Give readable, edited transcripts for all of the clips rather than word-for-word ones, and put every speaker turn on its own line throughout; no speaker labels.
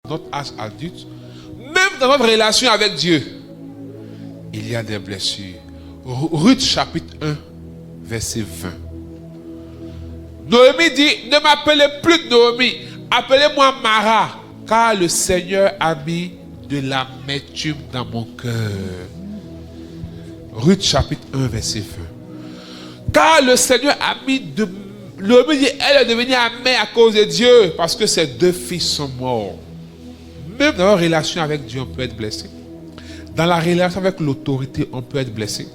Notre âge adulte, même dans notre relation avec Dieu, il y a des blessures. Ruth chapitre 1, verset 20. Noémie dit, ne m'appelez plus Noémie, appelez-moi Mara, car le Seigneur a mis de l'amertume dans mon cœur. Ruth chapitre 1, verset 20. Car le Seigneur a mis de... Noémie dit, elle est devenue amère à cause de Dieu, parce que ses 2 fils sont morts. Même dans la relation avec Dieu, on peut être blessé. Dans la relation avec l'autorité, on peut être blessé.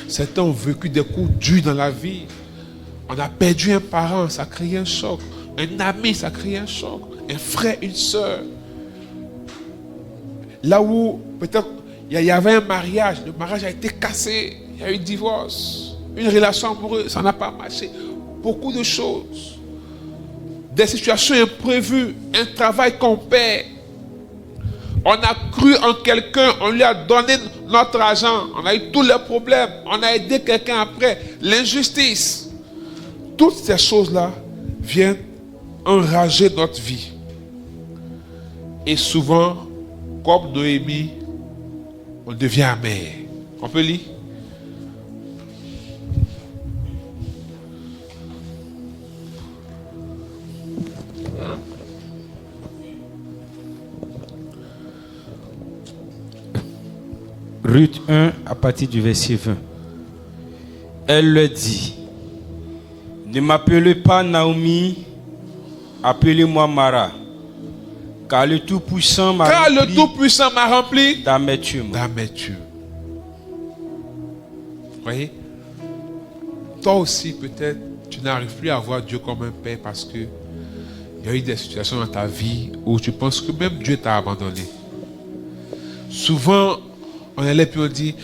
Certains ont vécu des coups durs dans la vie. On a perdu un parent, ça crée un choc. Un ami, ça crée un choc. Un frère, une soeur. Là où peut-être il y avait un mariage, le mariage a été cassé, il y a eu divorce, une relation amoureuse, ça n'a pas marché. Beaucoup de choses. Des situations imprévues, un travail qu'on perd. On a cru en quelqu'un, on lui a donné notre argent, on a eu tous les problèmes, on a aidé quelqu'un après, l'injustice. Toutes ces choses-là viennent enrager notre vie. Et souvent, comme Noémie, on devient amer. On peut lire?
Ruth 1 à partir du verset 20. Elle leur dit, ne m'appelez pas Naomi, appelez-moi Mara, car le Tout-Puissant
m'a rempli
d'amertume.
Vous voyez? Toi aussi, peut-être, tu n'arrives plus à voir Dieu comme un père parce que il y a eu des situations dans ta vie où tu penses que même Dieu t'a abandonné. Souvent, on allait puis on dit,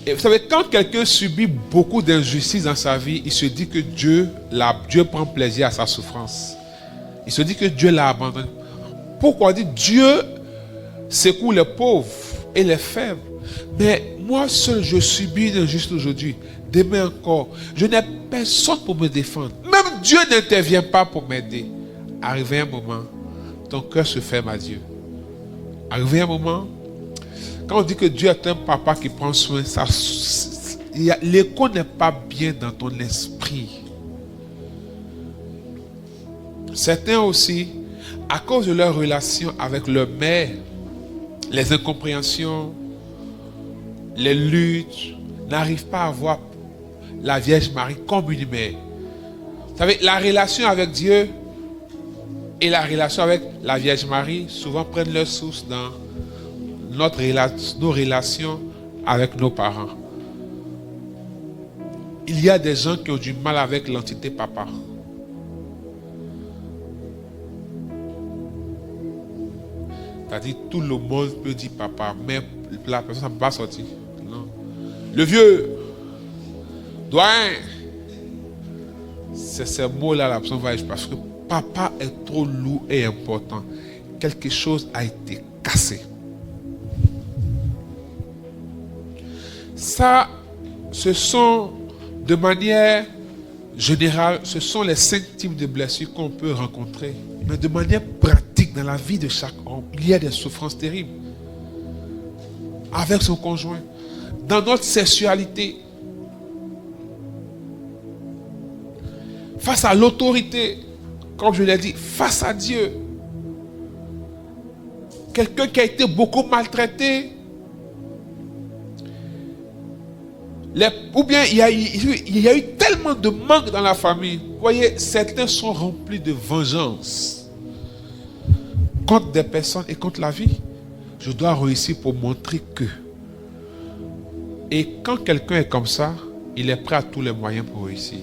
et vous savez, quand quelqu'un subit beaucoup d'injustice dans sa vie, il se dit que Dieu prend plaisir à sa souffrance. Il se dit que Dieu l'a abandonné. Pourquoi on dit Dieu secoue les pauvres et les faibles? Mais moi seul, je subis une injustice aujourd'hui. Demain encore, je n'ai personne pour me défendre. Même Dieu n'intervient pas pour m'aider. Arrivé un moment, ton cœur se ferme à Dieu. Arrivé un moment, quand on dit que Dieu est un papa qui prend soin, l'écho n'est pas bien dans ton esprit. Certains aussi, à cause de leur relation avec leur mère, les incompréhensions, les luttes, n'arrivent pas à voir la Vierge Marie comme une mère. Vous savez, la relation avec Dieu et la relation avec la Vierge Marie souvent prennent leur source dans nos relations avec nos parents. Il y a des gens qui ont du mal avec l'entité papa. C'est-à-dire tout le monde peut dire papa, mais la personne ne peut pas sortir. Non. Le vieux, doyen, c'est ces mots-là la personne va parce que papa est trop lourd et important. Quelque chose a été cassé. Ça, ce sont de manière générale, ce sont les 5 types de blessures qu'on peut rencontrer. Mais de manière pratique, dans la vie de chaque homme, il y a des souffrances terribles. Avec son conjoint, dans notre sexualité, face à l'autorité, comme je l'ai dit, face à Dieu. Quelqu'un qui a été beaucoup maltraité, ou bien il y a eu tellement de manque dans la famille. Vous voyez, certains sont remplis de vengeance contre des personnes et contre la vie. Je dois réussir pour montrer que. Et quand quelqu'un est comme ça, il est prêt à tous les moyens pour réussir.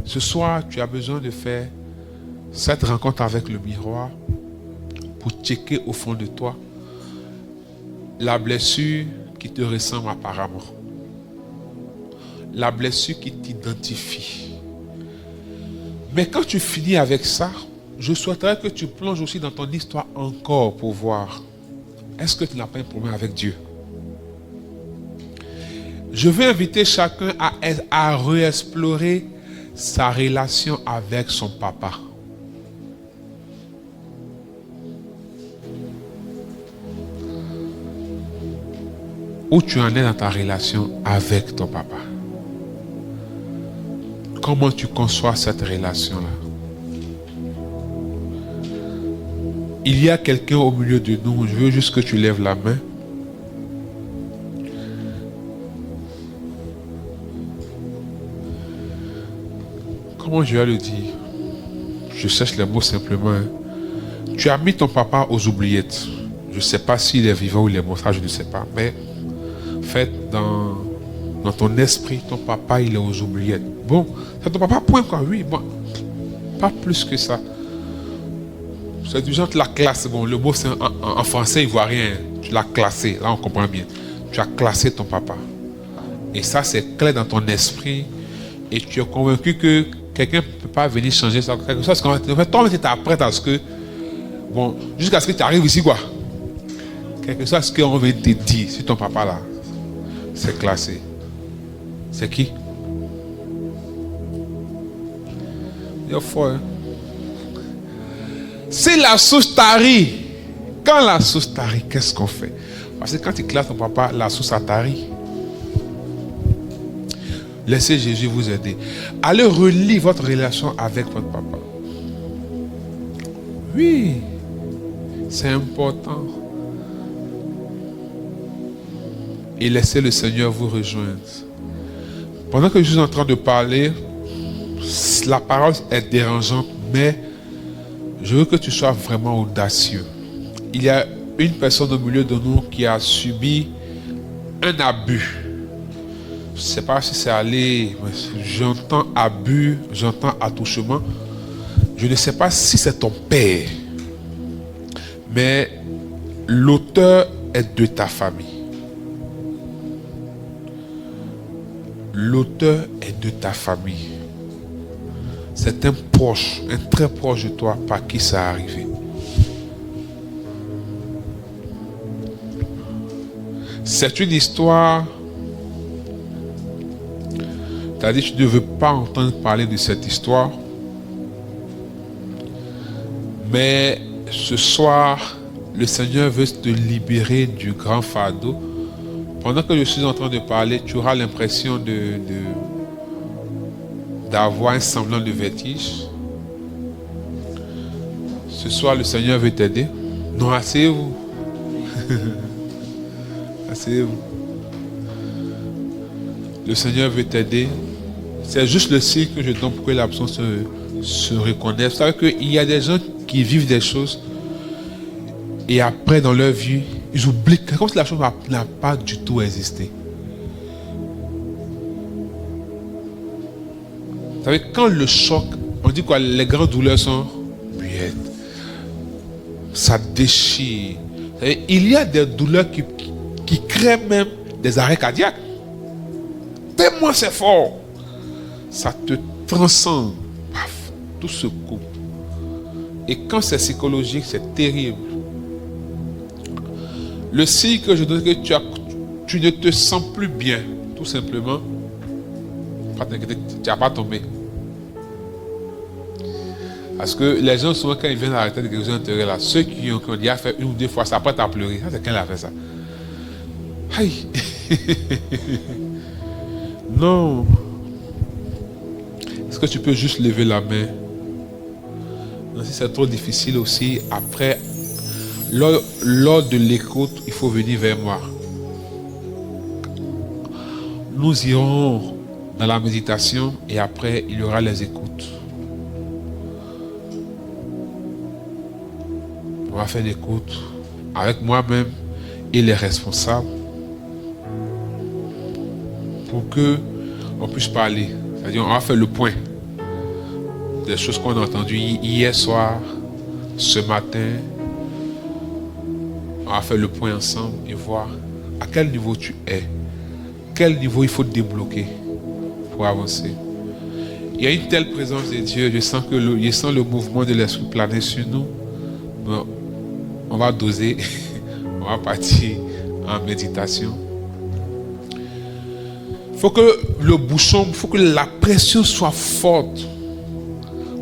Ce soir, tu as besoin de faire cette rencontre avec le miroir pour checker au fond de toi la blessure qui te ressemble apparemment. La blessure qui t'identifie. Mais quand tu finis avec ça, je souhaiterais que tu plonges aussi dans ton histoire encore pour voir. Est-ce que tu n'as pas un problème avec Dieu? Je veux inviter chacun à réexplorer sa relation avec son papa. Où tu en es dans ta relation avec ton papa? Comment tu conçois cette relation-là? Il y a quelqu'un au milieu de nous. Je veux juste que tu lèves la main. Comment je vais le dire? Je cherche les mots simplement. Tu as mis ton papa aux oubliettes. Je ne sais pas s'il est vivant ou il est mort, ça je ne sais pas. Mais en fait, dans ton esprit, ton papa il est aux oubliettes. Bon, c'est ton papa, point quoi, oui, bon. Pas plus que ça. C'est du genre, tu l'as classé. Bon, le mot c'est en français ivoirien. Tu l'as classé, là on comprend bien. Tu as classé ton papa. Et ça c'est clair dans ton esprit. Et tu es convaincu que quelqu'un ne peut pas venir changer ça. Quelque chose en fait, toi-même tu t'apprêtes à ce que, bon, jusqu'à ce que tu arrives ici quoi. Quelque chose à ce qu'on veut te dire sur ton papa là. C'est classé. C'est qui? Il est fort, hein? Si la source tarit, quand la source tarit, qu'est-ce qu'on fait? Parce que quand tu classes ton papa, la source a tari. Laissez Jésus vous aider. Allez relire votre relation avec votre papa. Oui, c'est important. Et laissez le Seigneur vous rejoindre. Pendant que je suis en train de parler, la parole est dérangeante, mais je veux que tu sois vraiment audacieux. Il y a une personne au milieu de nous qui a subi un abus. Je ne sais pas si c'est allé, j'entends abus, j'entends attouchement. Je ne sais pas si c'est ton père, mais l'auteur est de ta famille. L'auteur est de ta famille. C'est un proche, un très proche de toi par qui ça est arrivé. C'est une histoire. Tu as dit que tu ne veux pas entendre parler de cette histoire. Mais ce soir, le Seigneur veut te libérer du grand fardeau. Pendant que je suis en train de parler, tu auras l'impression d'avoir un semblant de vertige. Ce soir, le Seigneur veut t'aider. Non, asseyez-vous. Asseyez-vous. Le Seigneur veut t'aider. C'est juste le signe que je donne pour que la personne se reconnaisse. Vous savez qu'il y a des gens qui vivent des choses et après, dans leur vie, ils oublient, comme si la chose n'a pas du tout existé. Vous savez, quand le choc, on dit quoi, les grandes douleurs sont muettes. Ça déchire. Vous savez, il y a des douleurs qui créent même des arrêts cardiaques. Tellement c'est fort. Ça te transcende. Paf, tout se coupe. Et quand c'est psychologique, c'est terrible. Le signe que je donne, que tu ne te sens plus bien, tout simplement. Pas t'inquiéter, tu n'as pas tombé. Parce que les gens, souvent, quand ils viennent arrêter de quelque chose d'intérieur, là, ceux qui ont déjà fait une ou deux fois, ça après à pleurer. Ça, c'est quand il a fait ça. Aïe! Non. Est-ce que tu peux juste lever la main? Non, si c'est trop difficile aussi, après, lors de l'écoute, il faut venir vers moi. Nous irons dans la méditation et après, il y aura les écoutes. On va faire l'écoute avec moi-même et les responsables pour que on puisse parler. C'est-à-dire, on va faire le point des choses qu'on a entendues hier soir, ce matin. On va faire le point ensemble et voir à quel niveau tu es. Quel niveau il faut débloquer pour avancer. Il y a une telle présence de Dieu. Je sens le mouvement de l'esprit planer sur nous. Bon, on va doser. On va partir en méditation. Il faut que le bouchon, il faut que la pression soit forte.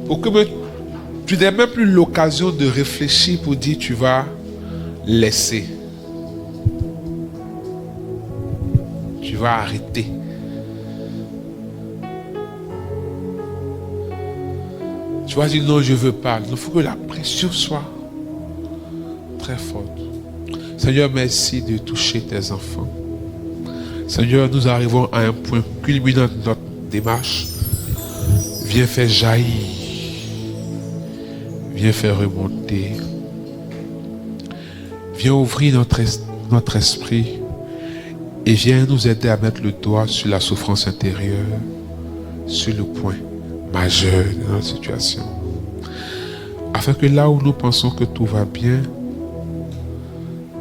Pour que tu n'aies même plus l'occasion de réfléchir pour dire tu vas laisser. Tu vas arrêter. Tu vas dire non, je ne veux pas. Il faut que la pression soit très forte. Seigneur, merci de toucher tes enfants. Seigneur, nous arrivons à un point culminant de notre démarche. Viens faire jaillir. Viens faire remonter. Viens ouvrir notre esprit. Et viens nous aider à mettre le doigt sur la souffrance intérieure, sur le point majeur de notre situation. Afin que là où nous pensons que tout va bien,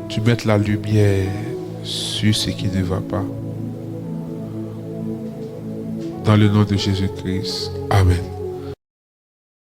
tu mettes la lumière sur ce qui ne va pas. Dans le nom de Jésus-Christ. Amen.